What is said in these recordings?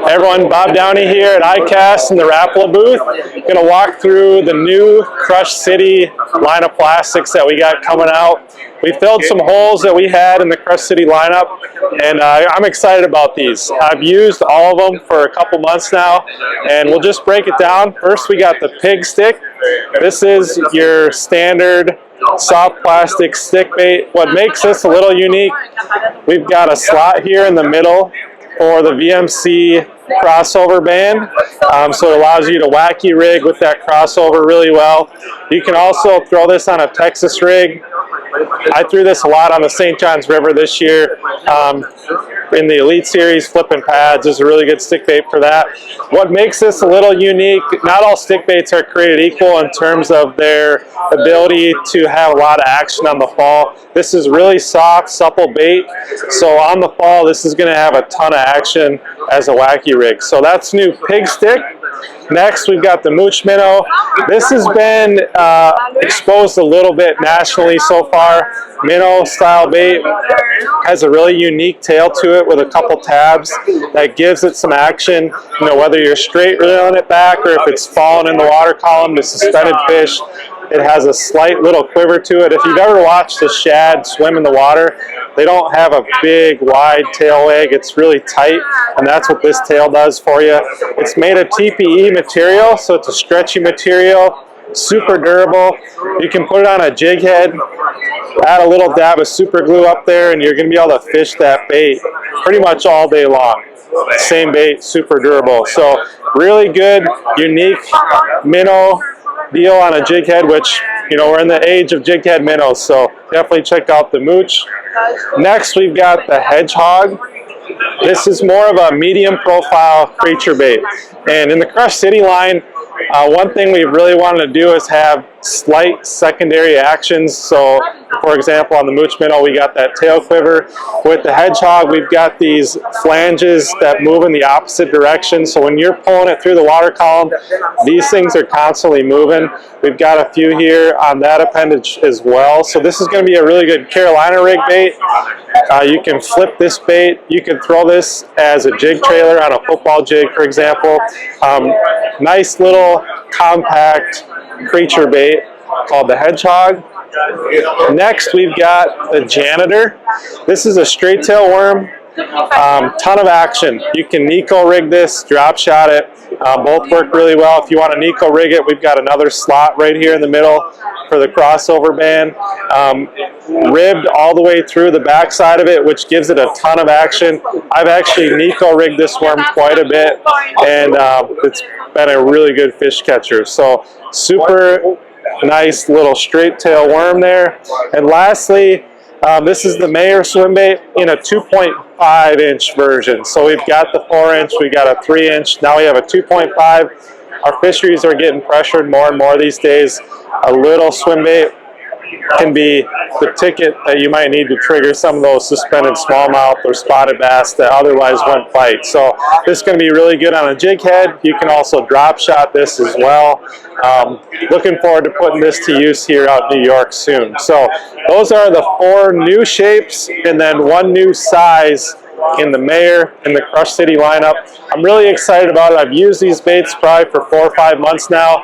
Hey everyone, Bob Downey here at ICAST in the Rapala booth. Going to walk through the new Crush City line of plastics that we got coming out. We filled some holes that we had in the Crush City lineup, and I'm excited about these. I've used all of them for a couple months now, and we'll just break it down. First, we got the pig stick. This is your standard soft plastic stick bait. What makes this a little unique, we've got a slot here in the middle for the VMC crossover band, so it allows you to wacky rig with that crossover really well. You can also throw this on a Texas rig. I threw this a lot on the St. Johns River this year. In the Elite Series, flipping pads is a really good stick bait for that. What makes this a little unique, not all stick baits are created equal in terms of their ability to have a lot of action on the fall. This is really soft, supple bait, so on the fall this is going to have a ton of action as a wacky rig. So that's new pig stick. Next, we've got the Mooch Minnow. This has been exposed a little bit nationally so far. Minnow style bait has a really unique tail to it with a couple tabs that gives it some action. You know, whether you're straight reeling it back or if it's falling in the water column to suspended fish, it has a slight little quiver to it. If you've ever watched a shad swim in the water, they don't have a big wide tail wag. It's really tight, and that's what this tail does for you. It's made of TPE material, so it's a stretchy material, super durable. You can put it on a jig head, add a little dab of super glue up there, and you're going to be able to fish that bait pretty much all day long. Same bait, super durable. So really good, unique minnow deal on a jig head, which, you know, we're in the age of jig head minnows, so definitely check out the Mooch. Next, we've got the Hedgehog. This is more of a medium profile creature bait, and in the Crush City line, one thing we really wanted to do is have slight secondary actions. So, for example, on the Mooch Minnow, we got that tail quiver. With the Hedgehog, we've got these flanges that move in the opposite direction. So when you're pulling it through the water column, these things are constantly moving. We've got a few here on that appendage as well. So this is going to be a really good Carolina rig bait. You can flip this bait. You can throw this as a jig trailer on a football jig, for example. Nice little compact creature bait called the Hedgehog. Next, we've got the Janitor. This is a straight tail worm. Ton of action. You can Nico rig this, drop shot it. Both work really well. If you want to Nico rig it, we've got another slot right here in the middle for the crossover band. Ribbed all the way through the back side of it, which gives it a ton of action. I've actually Nico rigged this worm quite a bit, and it's been a really good fish catcher. So super nice little straight tail worm there. And lastly, this is the Mayer swim bait in a 2.5 inch version. So we've got the 4 inch, we got a 3 inch, now we have a 2.5. Our fisheries are getting pressured more and more these days. A little swim bait can be the ticket that you might need to trigger some of those suspended smallmouth or spotted bass that otherwise wouldn't bite. So this is going to be really good on a jig head. You can also drop shot this as well. Looking forward to putting this to use here out in New York soon. So those are the 4 new shapes and then 1 new size in the Mayer and the Crush City lineup. I'm really excited about it. I've used these baits probably for 4 or 5 months now.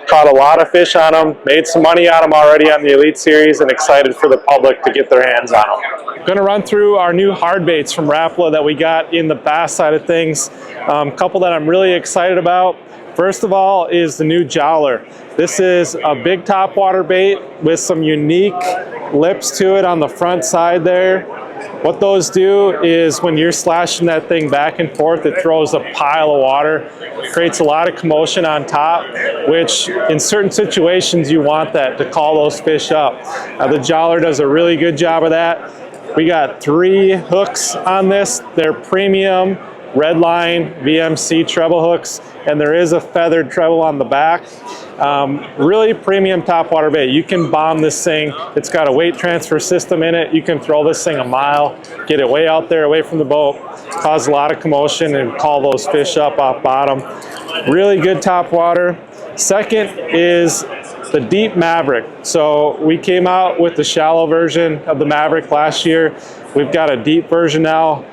Caught a lot of fish on them, made some money on them already on the Elite Series, and excited for the public to get their hands on them. I'm going to run through our new hard baits from Rapala that we got in the bass side of things. A couple that I'm really excited about. First of all is the new Jowler. This is a big topwater bait with some unique lips to it on the front side there. What those do is when you're slashing that thing back and forth, it throws a pile of water, creates a lot of commotion on top, which in certain situations you want that to call those fish up. The Jowler does a really good job of that. We got 3 hooks on this. They're premium Redline VMC treble hooks, and there is a feathered treble on the back. Really premium topwater bait. You can bomb this thing. It's got a weight transfer system in it. You can throw this thing a mile, get it way out there away from the boat, cause a lot of commotion and call those fish up off bottom. Really good topwater. Second is the Deep Maverick. So we came out with the shallow version of the Maverick last year. We've got a deep version now.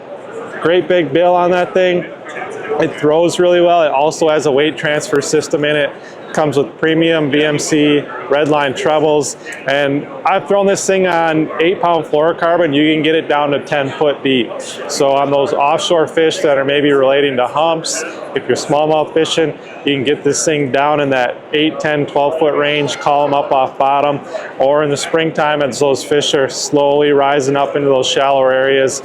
Great big bill on that thing. It throws really well. It also has a weight transfer system in it. Comes with premium VMC redline trebles, and I've thrown this thing on 8-pound fluorocarbon. You can get it down to 10 foot deep. So on those offshore fish that are maybe relating to humps, if you're smallmouth fishing, you can get this thing down in that 8, 10, 12 foot range, call them up off bottom. Or in the springtime, as those fish are slowly rising up into those shallow areas,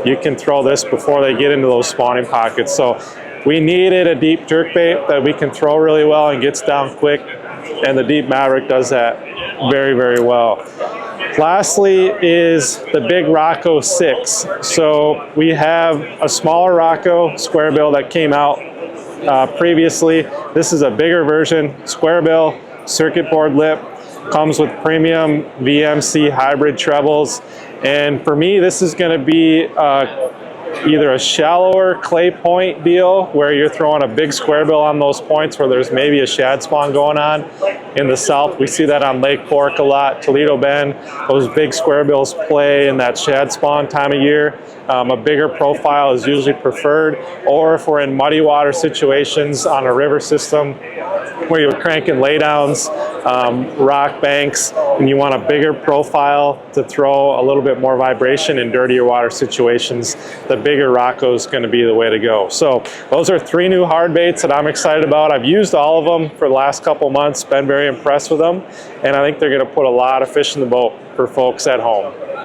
you can throw this before they get into those spawning pockets. So we needed a deep jerkbait that we can throw really well and gets down quick, and the Deep Maverick does that very, very well. Lastly is the big Rocco 6. So we have a smaller Rocco square bill that came out previously. This is a bigger version, square bill, circuit board lip, comes with premium VMC hybrid trebles. And for me, this is going to be either a shallower clay point deal where you're throwing a big square bill on those points where there's maybe a shad spawn going on. In the south, we see that on Lake Fork a lot, Toledo Bend. Those big square bills play in that shad spawn time of year. A bigger profile is usually preferred. Or if we're in muddy water situations on a river system where you're cranking laydowns, rock banks, and you want a bigger profile to throw a little bit more vibration in dirtier water situations, the bigger Rocco is going to be the way to go. So those are 3 new hard baits that I'm excited about. I've used all of them for the last couple months, been very impressed with them, and I think they're going to put a lot of fish in the boat for folks at home.